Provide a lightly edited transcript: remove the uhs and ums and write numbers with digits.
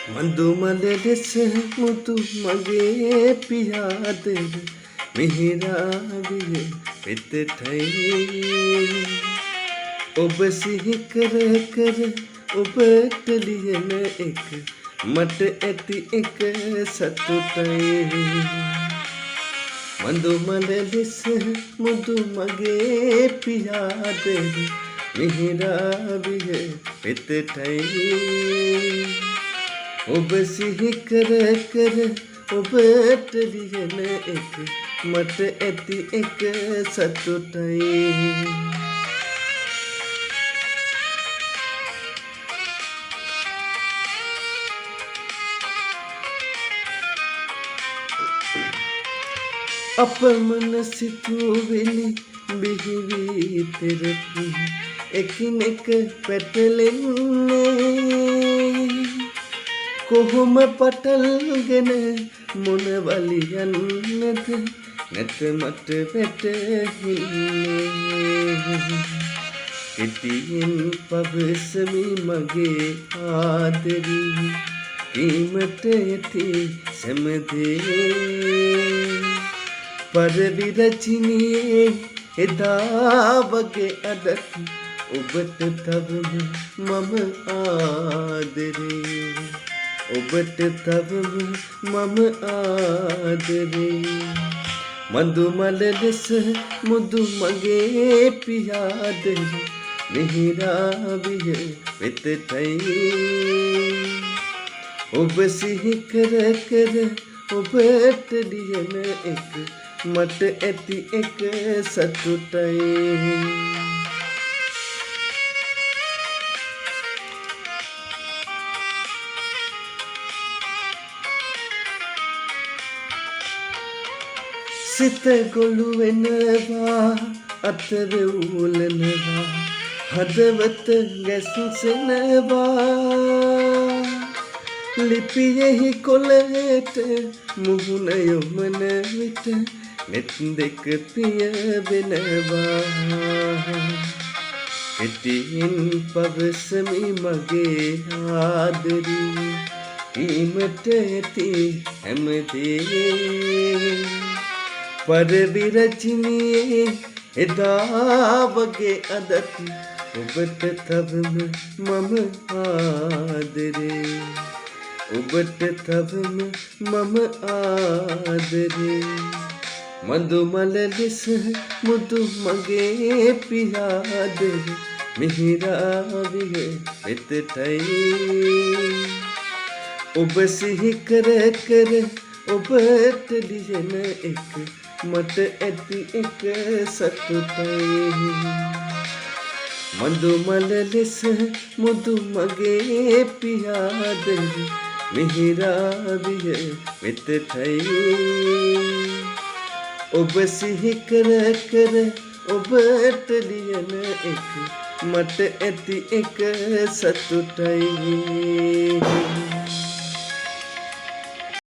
මඳුමල ලෙස මුතු මගේ පියාද මිහිරාවිය වෙතටයි ඔබ සිහි කර කර ඔබට ලියන එක මට ඇති එක සතුටයි මඳුමල ලෙස මුතු මගේ පියාද මිහිරාවිය වෙතටයි ඔබ සිහි කර කර ඔබට ලියන එක මට ඇති එක සතුටයි අපමණ සිතුවිලි බිහිවී තෙරපි එකිනෙක පැටලෙන්නේ කොහොම පටල්ගෙන මොන වලියන්නද නැත මට වැටහෙන්නේ කෙටියෙන් පවසමි මගේ ආදරී කීමට ඇති සැමදේ පරවිරචිනියේ එදා වගේ අදත් ඔබට තවම මම ආදරේ ඔබට තවම මම ආදරේ මඳුමල ලෙස මුදු මගේ පියාද මිහිරාවිය වෙතටයි ඔබ සිහි කර කර ඔබට ලියන එක මට ඇති එක සතුටයි සිත ගොළු වෙනවා අතර ඌලනවා හදවත ගැස්සෙනවා ලිපියෙහි කොළයට මුහුණ යොමන විට නෙත් දෙක පිය වෙනවා කෙටියෙන් පවසමි මගේ ආදරී කීමට ඇති හැමදේ පරවිරචිනියේ එදා වගේ අදත් ඔබට තවම මම ආදරේ ඔබට තවම මම ආදරේ මඳුමල ලෙස මුදු මගේ පියාද මිහිරාවිය වෙතටයි ඔබ සිහි කර කර ඔබට ලියන එක මට ඇති එක සතුටයි මඳුමල ලෙස මුදු මගේ පියාද මිහිරාවිය වෙතටයි ඔබ සිහි කර කර ඔබට ලියන එක මට ඇති එක සතුටයි